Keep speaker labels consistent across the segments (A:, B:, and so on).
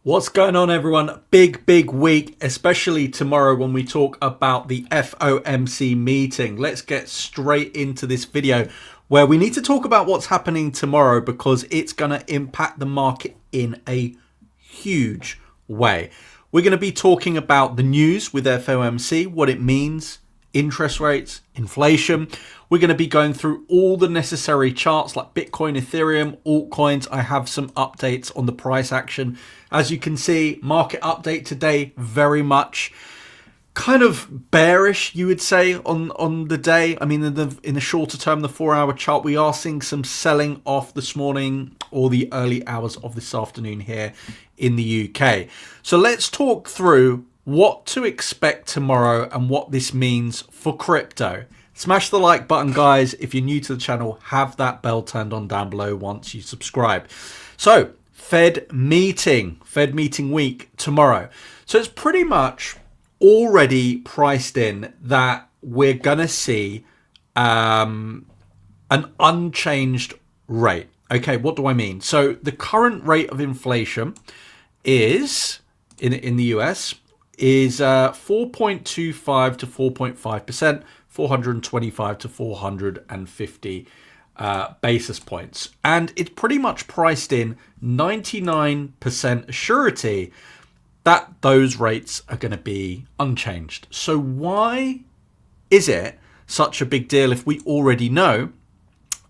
A: What's going on, everyone? Big week, especially tomorrow when we talk about the FOMC meeting. Let's get straight into this video where we need to talk about what's happening tomorrow because it's going to impact the market in a huge way. We're going to be talking about the news with FOMC, what it means, interest rates, inflation. We're going to be going through all the necessary charts like Bitcoin, Ethereum, altcoins. I have some updates on the price action. As you can see, market update today, very much kind of bearish, you would say, on the day. I mean, in the shorter term, the 4-hour chart, we are seeing some selling off this morning or the early hours of this afternoon here in the UK. So let's talk through what to expect tomorrow and what this means for crypto. Smash the like button, guys. If you're new to the channel, have that bell turned on down below once you subscribe. So Fed meeting week tomorrow. So it's pretty much already priced in that we're going to see an unchanged rate. Okay, what do I mean? So the current rate of inflation is, in the US, is 4.25 to 4.5%, 425 to 450 basis points. And it's pretty much priced in 99% surety that those rates are going to be unchanged. So why is it such a big deal if we already know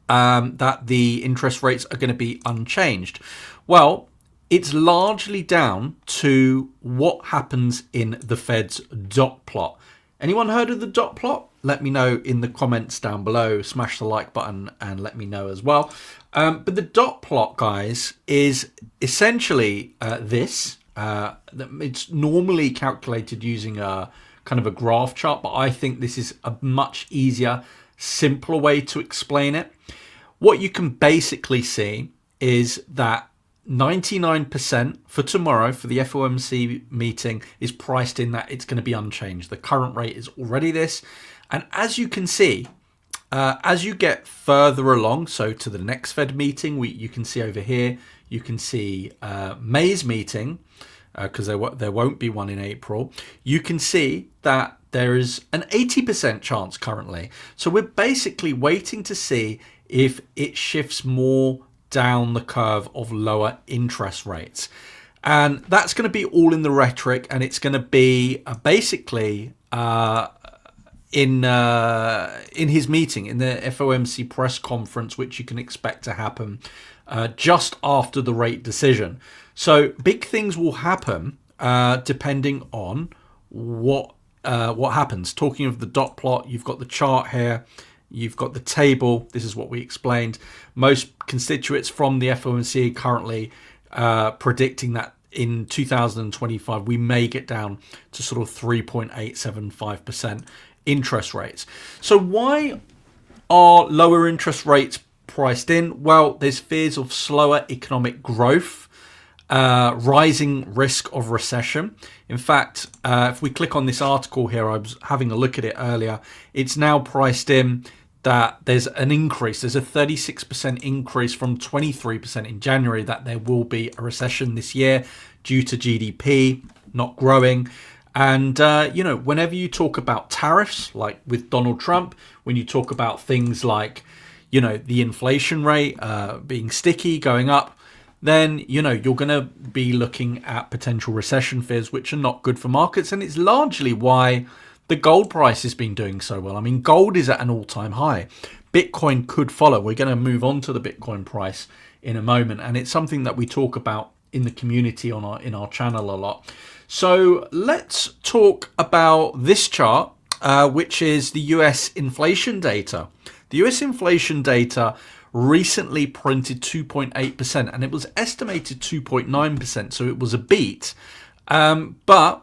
A: that the interest rates are going to be unchanged? Well, it's largely down to what happens in the Fed's dot plot. Anyone heard of the dot plot? Let me know in the comments down below. Smash the like button and let me know as well. But the dot plot, guys, is essentially this. It's normally calculated using a kind of a graph chart, but I think this is a much easier, simpler way to explain it. What you can basically see is that 99% for tomorrow for the FOMC meeting is priced in that it's going to be unchanged. The current rate is already this. And as you can see, as you get further along, so to the next Fed meeting, you can see over here, you can see May's meeting, because there won't be one in April. You can see that there is an 80% chance currently. So we're basically waiting to see if it shifts more down the curve of lower interest rates. And that's going to be all in the rhetoric, and it's going to be basically in his meeting, in the FOMC press conference, which you can expect to happen just after the rate decision. So big things will happen depending on what happens. Talking of the dot plot, you've got the chart here. You've got the table. This is what we explained. Most constituents from the FOMC currently predicting that in 2025, we may get down to sort of 3.875% interest rates. So why are lower interest rates priced in? Well, there's fears of slower economic growth, rising risk of recession. In fact, if we click on this article here, I was having a look at it earlier, it's now priced in that there's an increase. There's a 36% increase from 23% in January that there will be a recession this year due to GDP not growing. And, whenever you talk about tariffs, like with Donald Trump, when you talk about things like, the inflation rate being sticky, going up, then, you're going to be looking at potential recession fears, which are not good for markets. And it's largely why the gold price has been doing so well. I mean, gold is at an all-time high. Bitcoin could follow. We're going to move on to the Bitcoin price in a moment. And it's something that we talk about in the community in our channel a lot. So let's talk about this chart, which is the US inflation data. The US inflation data recently printed 2.8%, and it was estimated 2.9%, so it was a beat. But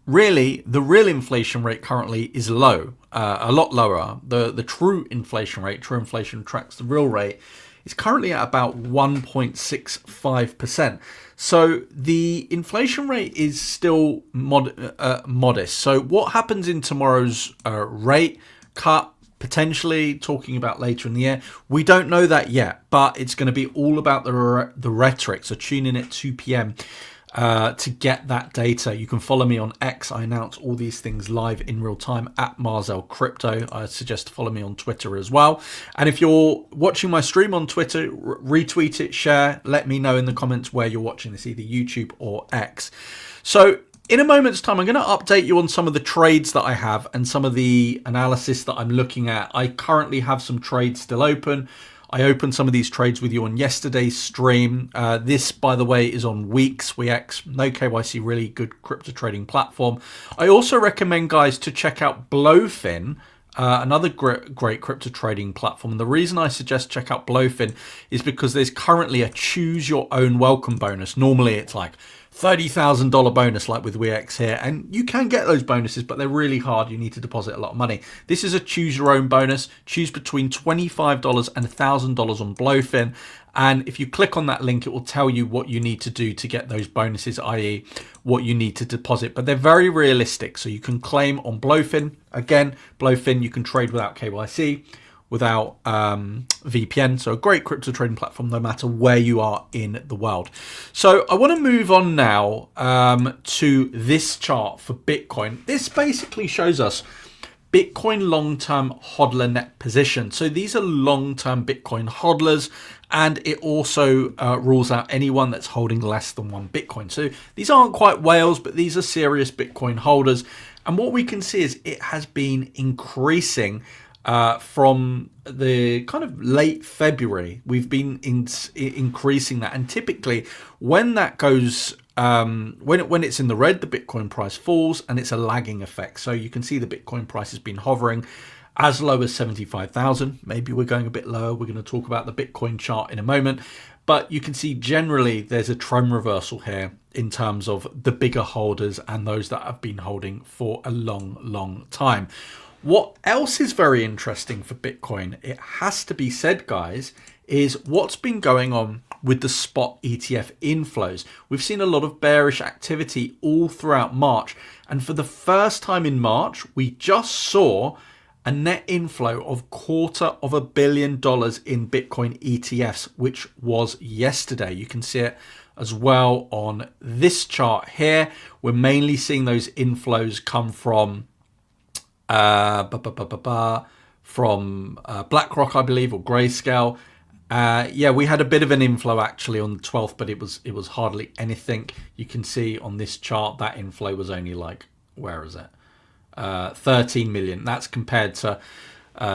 A: really, the real inflation rate currently is low, a lot lower. The true inflation rate, true inflation tracks the real rate, is currently at about 1.65%. So the inflation rate is still modest. So what happens in tomorrow's rate cut potentially talking about later in the year. We don't know that yet, but it's going to be all about the rhetoric. So tune in at 2 p.m. To get that data. You can follow me on X. I announce all these things live in real time at 𝗕𝗪𝗕𝗫𝗫. I suggest to follow me on Twitter as well. And if you're watching my stream on Twitter, retweet it, share, let me know in the comments where you're watching this, either YouTube or X. So in a moment's time, I'm going to update you on some of the trades that I have and some of the analysis that I'm looking at. I currently have some trades still open. I opened some of these trades with you on yesterday's stream. This, by the way, is on Weeks, WeX, no KYC, really good crypto trading platform. I also recommend, guys, to check out Blowfin, another great crypto trading platform. And the reason I suggest check out Blowfin is because there's currently a choose your own welcome bonus. Normally it's like $30,000 bonus like with WeX here, and you can get those bonuses, but they're really hard. You need to deposit a lot of money. This is a choose your own bonus. Choose between $25 and $1,000 on Blowfin, and if you click on that link, it will tell you what you need to do to get those bonuses, i.e. what you need to deposit. But they're very realistic, so you can claim on Blowfin. Again, Blowfin, you can trade without KYC, without VPN. So a great crypto trading platform no matter where you are in the world. So I want to move on now to this chart for Bitcoin. This basically shows us Bitcoin long-term hodler net position. So these are long-term Bitcoin hodlers, and it also rules out anyone that's holding less than one Bitcoin. So these aren't quite whales, but these are serious Bitcoin holders. And what we can see is it has been increasing from the kind of late February. We've been increasing that, and typically when that goes when it's in the red, the Bitcoin price falls, and it's a lagging effect. So you can see the Bitcoin price has been hovering as low as 75,000. Maybe we're going a bit lower. We're going to talk about the Bitcoin chart in a moment, but you can see generally there's a trend reversal here in terms of the bigger holders and those that have been holding for a long time. What else is very interesting for Bitcoin, it has to be said, guys, is what's been going on with the spot ETF inflows. We've seen a lot of bearish activity all throughout March. And for the first time in March, we just saw a net inflow of $250 million in Bitcoin ETFs, which was yesterday. You can see it as well on this chart here. We're mainly seeing those inflows come from BlackRock, I believe, or Grayscale. Yeah, we had a bit of an inflow actually on the 12th, but it was hardly anything. You can see on this chart that inflow was only like, where is it? 13 million. That's compared to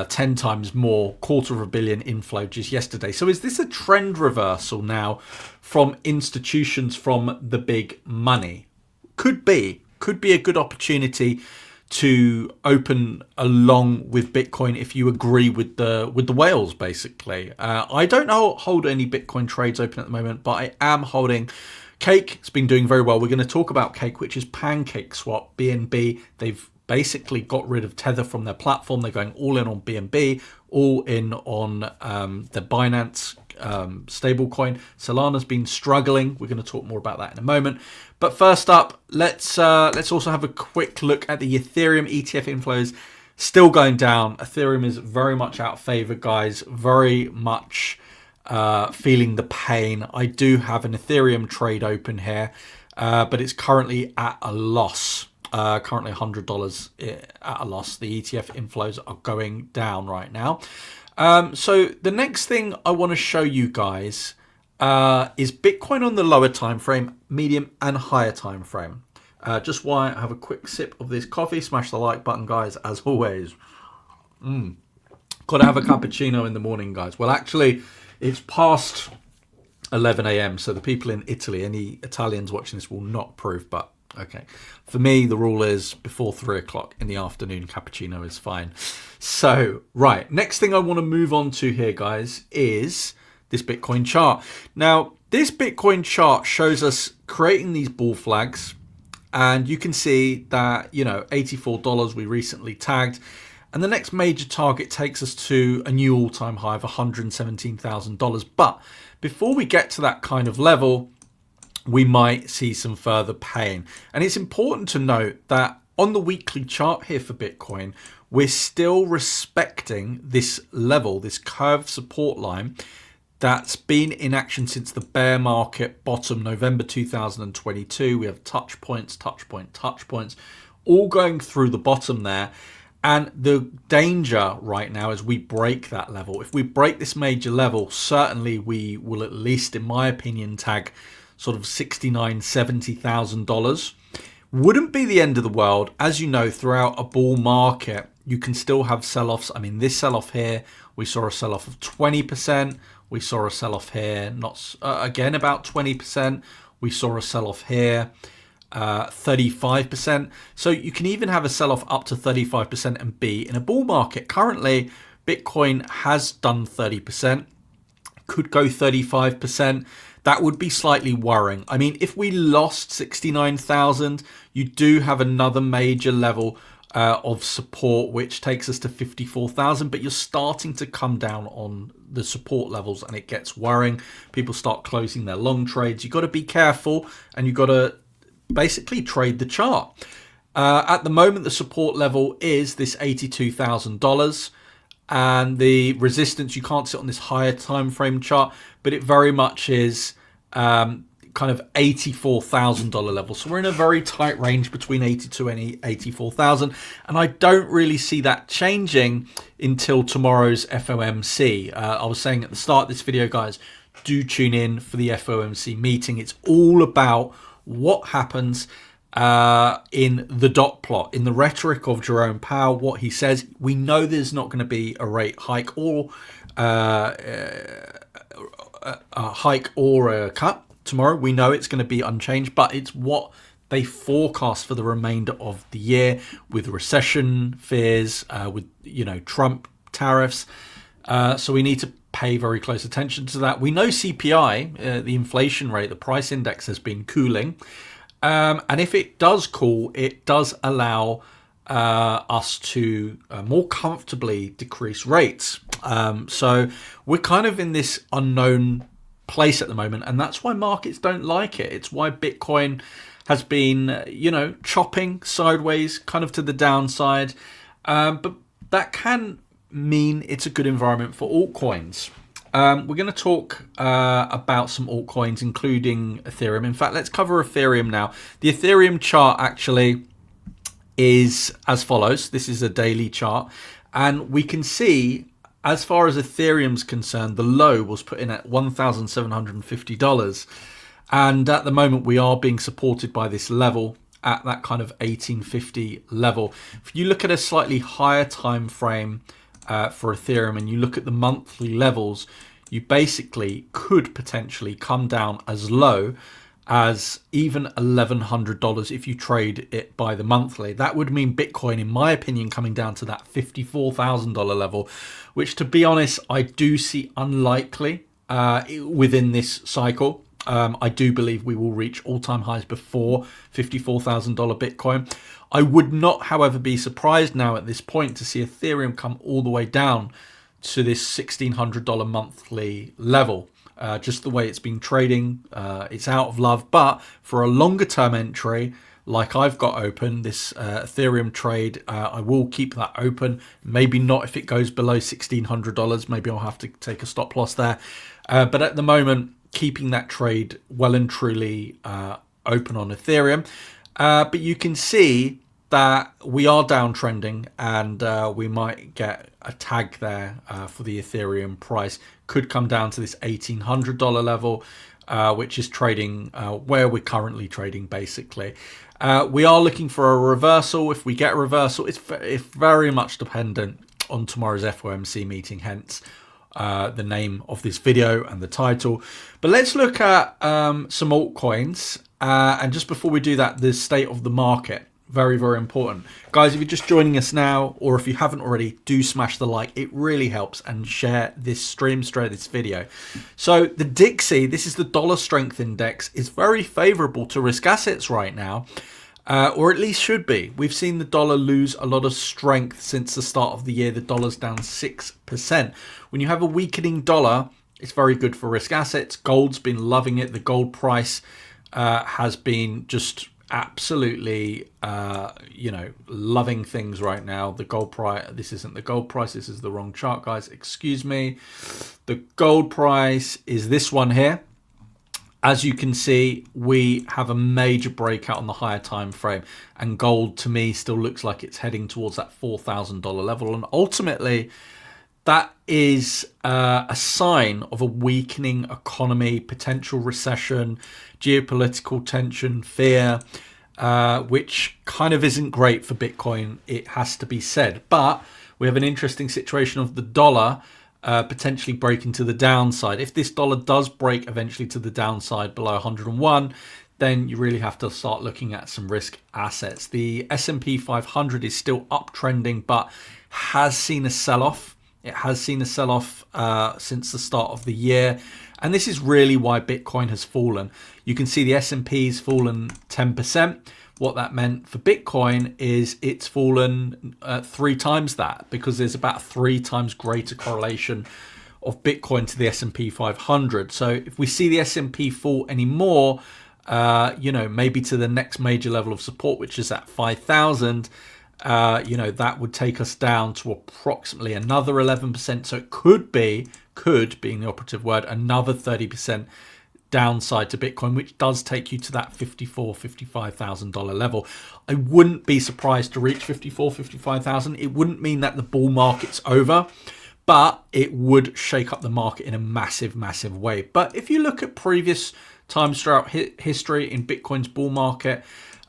A: 10 times more, $250 million inflow just yesterday. So is this a trend reversal now from institutions, from the big money? Could be a good opportunity to open along with Bitcoin if you agree with the whales, basically. I don't hold any Bitcoin trades open at the moment, but I am holding Cake. It's been doing very well. We're going to talk about Cake, which is Pancake Swap, BNB. They've basically got rid of Tether from their platform. They're going all in on BNB, all in on the Binance stablecoin. Solana's been struggling. We're going to talk more about that in a moment. But first up, let's also have a quick look at the Ethereum ETF inflows. Still going down. Ethereum is very much out of favor, guys. Very much feeling the pain. I do have an Ethereum trade open here, but it's currently at a loss. Currently $100 at a loss. The ETF inflows are going down right now. So the next thing I want to show you guys is Bitcoin on the lower time frame, medium and higher time frame. Just while I have a quick sip of this coffee, smash the like button, guys, as always. Got to have a cappuccino in the morning, guys. Well, actually, it's past 11 a.m. So the people in Italy, any Italians watching this will not approve, but okay. For me, the rule is before 3 o'clock in the afternoon, cappuccino is fine. So, right. Next thing I want to move on to here, guys, is this Bitcoin chart. Now, this Bitcoin chart shows us creating these bull flags. And you can see that, you know, $84 we recently tagged. And the next major target takes us to a new all-time high of $117,000. But before we get to that kind of level, we might see some further pain. And it's important to note that on the weekly chart here for Bitcoin, we're still respecting this level, this curved support line that's been in action since the bear market bottom November 2022. We have touch points, all going through the bottom there. And the danger right now is we break that level. If we break this major level, certainly we will, at least in my opinion, tag sort of $69,000, $70,000. Wouldn't be the end of the world. As you know, throughout a bull market, you can still have sell-offs. I mean, this sell-off here, we saw a sell-off of 20%. We saw a sell-off here, not again about 20%. We saw a sell-off here, 35%. So you can even have a sell-off up to 35% and be in a bull market. Currently, Bitcoin has done 30%, could go 35%. That would be slightly worrying. I mean, if we lost 69,000, you do have another major level of support, which takes us to 54,000, but you're starting to come down on the support levels and it gets worrying. People start closing their long trades. You've got to be careful and you've got to basically trade the chart. At the moment, the support level is this $82,000 and the resistance, you can't sit on this higher time frame chart, but it very much is kind of $84,000 level. So we're in a very tight range between 82 and 84,000. And I don't really see that changing until tomorrow's FOMC. I was saying at the start of this video, guys, do tune in for the FOMC meeting. It's all about what happens in the dot plot, in the rhetoric of Jerome Powell, what he says. We know there's not going to be a rate hike or a cut tomorrow. We know it's going to be unchanged, but it's what they forecast for the remainder of the year with recession fears, with Trump tariffs. So we need to pay very close attention to that. We know CPI, the inflation rate, the price index has been cooling. And if it does cool, it does allow us to more comfortably decrease rates. So we're kind of in this unknown place at the moment, and that's why markets don't like it. It's why Bitcoin has been, chopping sideways, kind of to the downside. But that can mean it's a good environment for altcoins. We're going to talk about some altcoins, including Ethereum. In fact, let's cover Ethereum now. The Ethereum chart actually is as follows. This is a daily chart, and we can see, as far as Ethereum's concerned, the low was put in at $1,750. And at the moment, we are being supported by this level at that kind of 1850 level. If you look at a slightly higher time frame for Ethereum and you look at the monthly levels, you basically could potentially come down as low as even $1,100 if you trade it by the monthly. That would mean Bitcoin, in my opinion, coming down to that $54,000 level, which, to be honest, I do see unlikely within this cycle. I do believe we will reach all-time highs before $54,000 Bitcoin. I would not, however, be surprised now at this point to see Ethereum come all the way down to this $1,600 monthly level. Just the way it's been trading, it's out of love. But for a longer term entry, like I've got open, this Ethereum trade, I will keep that open. Maybe not if it goes below $1,600. Maybe I'll have to take a stop loss there. But at the moment, keeping that trade well and truly open on Ethereum. But you can see that we are downtrending, and we might get a tag there for the Ethereum price. Could come down to this $1,800 level, which is trading where we're currently trading, basically. We are looking for a reversal. If we get a reversal, it's very much dependent on tomorrow's FOMC meeting, hence the name of this video and the title. But let's look at some altcoins. And just before we do that, the state of the market. Very, very important. Guys, if you're just joining us now, or if you haven't already, do smash the like. It really helps. And share this stream, share this video. So the DXY, this is the dollar strength index, is very favorable to risk assets right now. Or at least should be. We've seen the dollar lose a lot of strength since the start of the year. The dollar's down 6%. When you have a weakening dollar, it's very good for risk assets. Gold's been loving it. The gold price has been just absolutely, you know, loving things right now. The gold price, this isn't the gold price, this is the wrong chart, guys, excuse me. The gold price is this one here. As you can see, we have a major breakout on the higher time frame, and gold to me still looks like it's heading towards that $4,000 level, and ultimately that is a sign of a weakening economy, potential recession, geopolitical tension, fear, which kind of isn't great for Bitcoin, it has to be said. But we have an interesting situation of the dollar potentially breaking to the downside. If this dollar does break eventually to the downside below 101, then you really have to start looking at some risk assets. The SP 500 is still uptrending, but has seen a sell-off. It has seen a sell-off since the start of the year, and this is really why Bitcoin has fallen. You can see the S&P's fallen 10%. What that meant for Bitcoin is it's fallen 3 times that, because there's about 3 times greater correlation of Bitcoin to the S&P 500. So if we see the S&P fall anymore, you know, maybe to the next major level of support, which is at 5,000, you know, that would take us down to approximately another 11%. So it could being the operative word, another 30% downside to Bitcoin, which does take you to that $54,000-$55,000 level. I wouldn't be surprised to reach $54,000-$55,000. It wouldn't mean that the bull market's over, but it would shake up the market in a massive, massive way. But if you look at previous times throughout history in Bitcoin's bull market,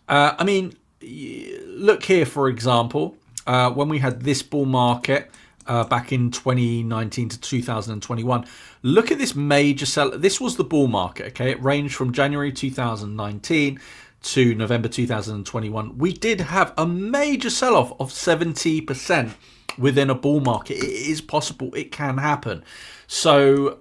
A: I mean, look here, for example, when we had this bull market back in 2019 to 2021, look at this major sell. This was the bull market, okay? It ranged from January 2019 to November 2021. We did have a major sell-off of 70% within a bull market. It is possible. It can happen. So,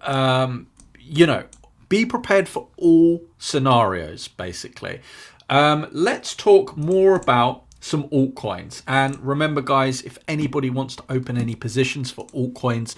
A: you know, be prepared for all scenarios, basically. Let's talk more about some altcoins. And remember, guys, if anybody wants to open any positions for altcoins,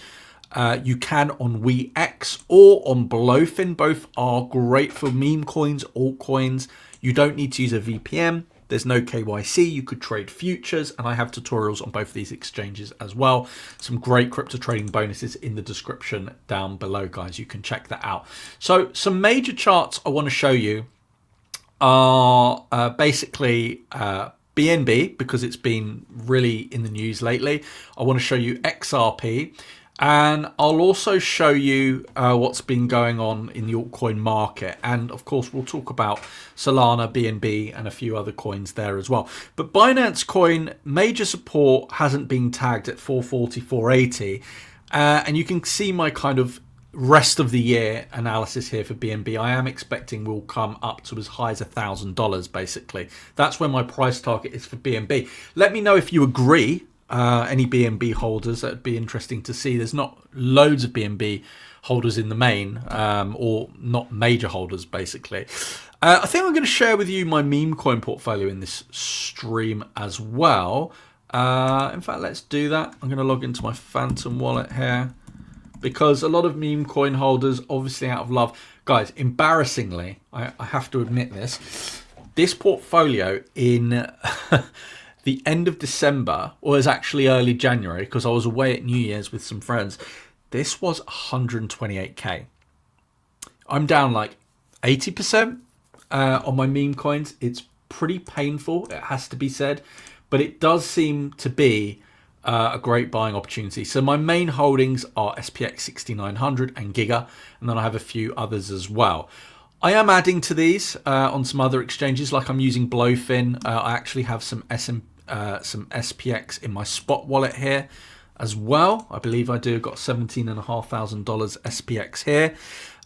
A: you can on WeX or on Bluefin. Both are great for meme coins, altcoins. You don't need to use a VPN. There's no KYC. You could trade futures, and I have tutorials on both of these exchanges as well. Some great crypto trading bonuses in the description down below, guys. You can check that out. So some major charts I want to show you are basically BNB, because it's been really in the news lately. I want to show you XRP, and I'll also show you what's been going on in the altcoin market. And of course, we'll talk about Solana, BNB, and a few other coins there as well. But Binance Coin, major support hasn't been tagged at 440, 480. And you can see my kind of rest of the year analysis here for BNB. I am expecting will come up to as high as $1,000 basically. That's where my price target is for BNB. Let me know if you agree. Any BNB holders, that'd be interesting to see. There's not loads of BNB holders in the main, or not major holders basically. I think I'm going to share with you my meme coin portfolio in this stream as well. In fact, let's do that. I'm going to log into my Phantom wallet here, because a lot of meme coin holders, obviously out of love. Guys, embarrassingly, I have to admit this portfolio in the end of December, or was actually early January, because I was away at New Year's with some friends, this was 128k. I'm down like 80% on my meme coins. It's pretty painful, it has to be said, but it does seem to be a great buying opportunity. So my main holdings are SPX 6900 and Giga, and then I have a few others as well. I am adding to these on some other exchanges, like I'm using Bluefin. I actually have some SPX in my spot wallet here as well. I believe I do. Got $17,500 SPX here.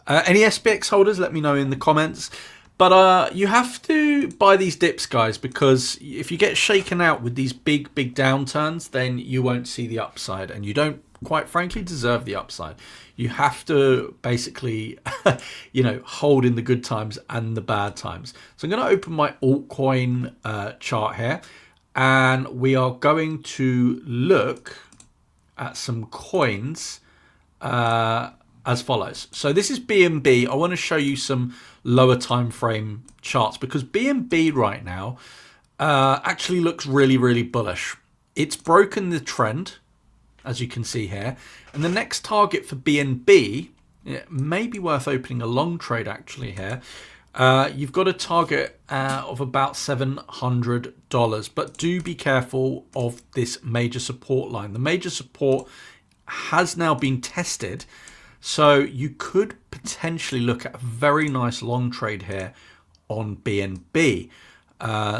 A: Any SPX holders, let me know in the comments. But you have to buy these dips, guys, because if you get shaken out with these big downturns, then you won't see the upside, and you don't, quite frankly, deserve the upside. You have to basically, you know, hold in the good times and the bad times. So I'm going to open my altcoin chart here, and we are going to look at some coins as follows. So this is BNB. I want to show you some lower time frame charts because BNB right now actually looks really, really bullish. It's broken the trend, as you can see here. And the next target for BNB, it may be worth opening a long trade actually here. You've got a target of about $700, but do be careful of this major support line. The major support has now been tested, so you could potentially look at a very nice long trade here on BNB.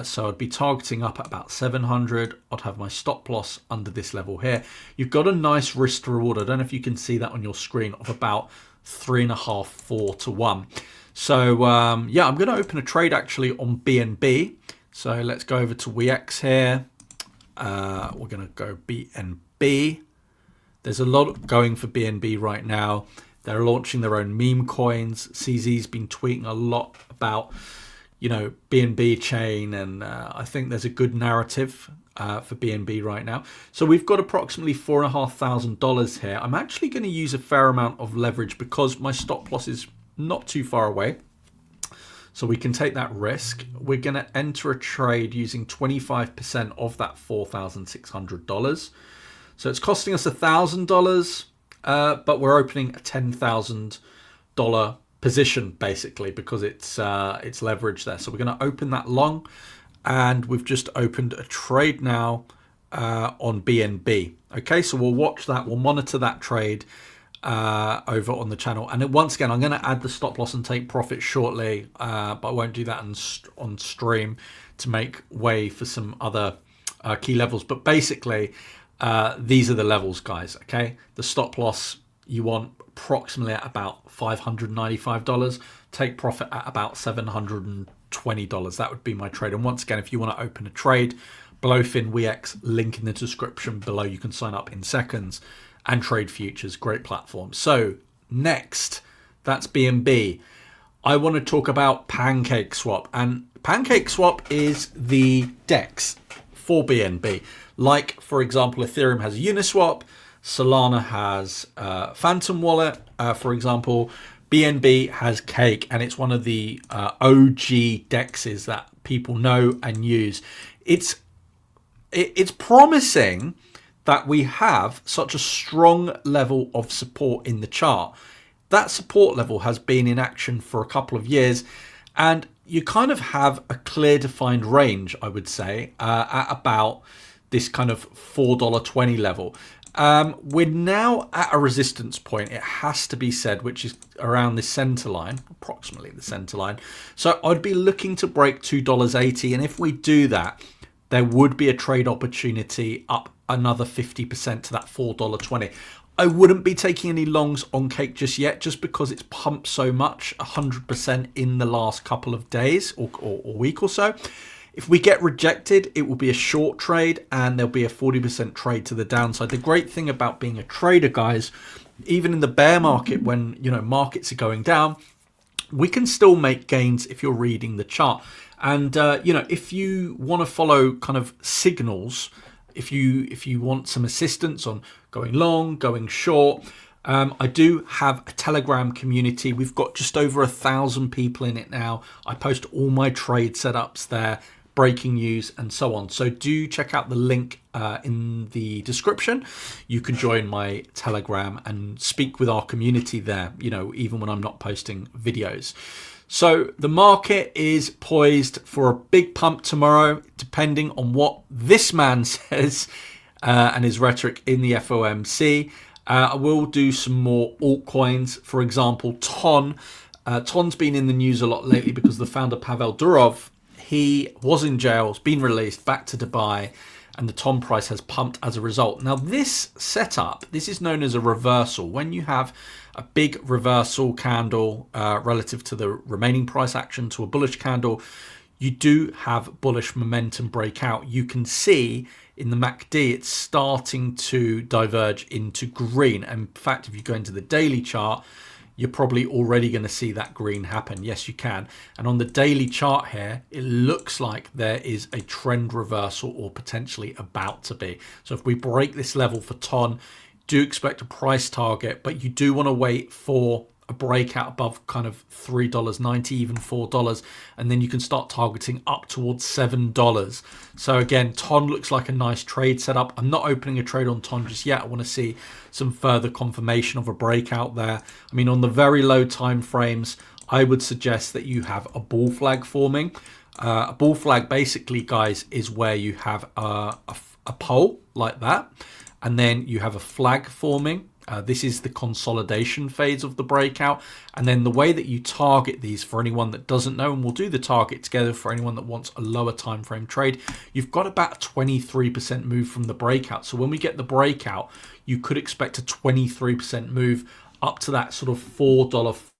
A: So I'd be targeting up at about 700. I'd have my stop loss under this level here. You've got a nice risk to reward. I don't know if you can see that on your screen, of about 3.5, 4 to 1. So yeah, I'm going to open a trade actually on BNB. So let's go over to WEX here. We're going to go BNB. There's a lot going for BNB right now. They're launching their own meme coins. CZ's been tweeting a lot about, you know, BNB chain, and I think there's a good narrative for BNB right now. So we've got approximately $4,500 here. I'm actually going to use a fair amount of leverage because my stop loss is not too far away, so we can take that risk. We're going to enter a trade using 25% of that $4,600. So it's costing us $1,000, but we're opening a $10,000 position basically because it's leverage there. So we're going to open that long, and we've just opened a trade now on BNB. Okay, so we'll watch that. We'll monitor that trade over on the channel. And then once again, I'm going to add the stop loss and take profit shortly, but I won't do that on stream to make way for some other key levels. But basically, these are the levels, guys. Okay, the stop loss you want approximately at about $595. Take profit at about $720. That would be my trade. And once again, if you want to open a trade, Blowfin, WEX, link in the description below. You can sign up in seconds and trade futures. Great platform. So next, that's BNB. I want to talk about Pancake Swap, and Pancake Swap is the DEX for BNB. Like, for example, Ethereum has Uniswap, Solana has Phantom Wallet, for example. BNB has Cake, and it's one of the OG DEXs that people know and use. It's promising that we have such a strong level of support in the chart. That support level has been in action for a couple of years, and you kind of have a clear defined range, I would say, at about this kind of $4.20 level. We're now at a resistance point, it has to be said, which is around the center line, approximately the center line. So I'd be looking to break $2.80, and if we do that, there would be a trade opportunity up another 50% to that $4.20. I wouldn't be taking any longs on Cake just yet, just because it's pumped so much, 100% in the last couple of days or week or so. If we get rejected, it will be a short trade, and there'll be a 40% trade to the downside. The great thing about being a trader, guys, even in the bear market, when, you know, markets are going down, we can still make gains if you're reading the chart. And you know, if you want to follow kind of signals, if you want some assistance on going long, going short, I do have a Telegram community. We've got just over 1,000 people in it now. I post all my trade setups there, breaking news and so on. So do check out the link in the description. You can join my Telegram and speak with our community there, you know, even when I'm not posting videos. So the market is poised for a big pump tomorrow, depending on what this man says and his rhetoric in the FOMC. I will do some more altcoins. For example, TON. TON's been in the news a lot lately because the founder 𝘕𝗪𝗕𝗫, he was in jail, has been released back to Dubai, and the TON price has pumped as a result. Now this setup, this is known as a reversal. When you have a big reversal candle relative to the remaining price action to a bullish candle, you do have bullish momentum breakout. You can see in the MACD it's starting to diverge into green. And in fact, if you go into the daily chart, you're probably already going to see that green happen. Yes, you can. And on the daily chart here, it looks like there is a trend reversal, or potentially about to be. So if we break this level for TON, do expect a price target, but you do want to wait for a breakout above kind of $3.90, even $4, and then you can start targeting up towards $7. So again, TON looks like a nice trade setup. I'm not opening a trade on TON just yet. I want to see some further confirmation of a breakout there. I mean, on the very low time frames, I would suggest that you have a bull flag forming. A bull flag basically, guys, is where you have a pole like that, and then you have a flag forming. This is the consolidation phase of the breakout. And then the way that you target these, for anyone that doesn't know, and we'll do the target together for anyone that wants a lower time frame trade, you've got about a 23% move from the breakout. So when we get the breakout, you could expect a 23% move up to that sort of $4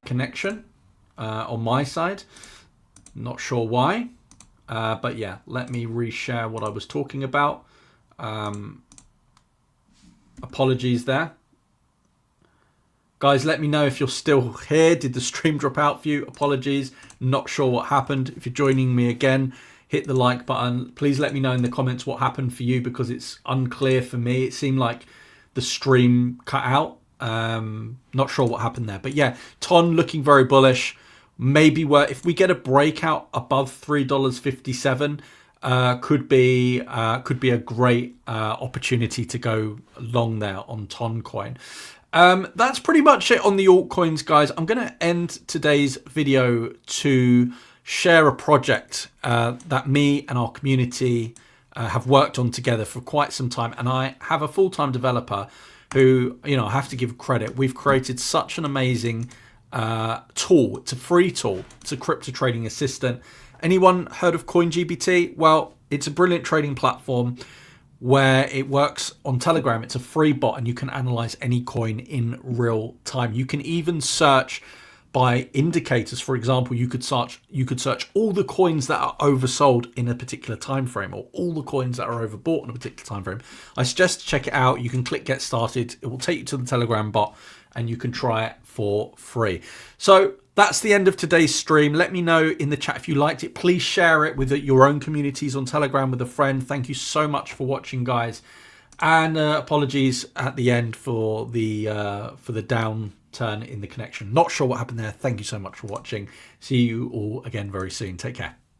A: connection on my side. Not sure why, but yeah, let me reshare what I was talking about. Apologies there. Guys, let me know if you're still here. Did the stream drop out for you? Apologies. Not sure what happened. If you're joining me again, hit the like button. Please let me know in the comments what happened for you, because it's unclear for me. It seemed like the stream cut out. Not sure what happened there. But yeah, TON looking very bullish. Maybe if we get a breakout above $3.57, could be a great opportunity to go long there on TON coin. That's pretty much it on the altcoins, guys. I'm going to end today's video to share a project that me and our community have worked on together for quite some time. And I have a full-time developer who, you know, I have to give credit. We've created such an amazing tool. It's a free tool. It's a crypto trading assistant. Anyone heard of CoinGPT? Well, it's a brilliant trading platform where it works on Telegram. It's a free bot, and you can analyze any coin in real time. You can even search by indicators. For example, you could search all the coins that are oversold in a particular time frame, or all the coins that are overbought in a particular time frame. I suggest check it out. You can click get started. It will take you to the Telegram bot, and you can try it for free. So that's the end of today's stream. Let me know in the chat if you liked it. Please share it with your own communities on Telegram with a friend. Thank you so much for watching, guys. And apologies at the end for the downturn in the connection. Not sure what happened there. Thank you so much for watching. See you all again very soon. Take care.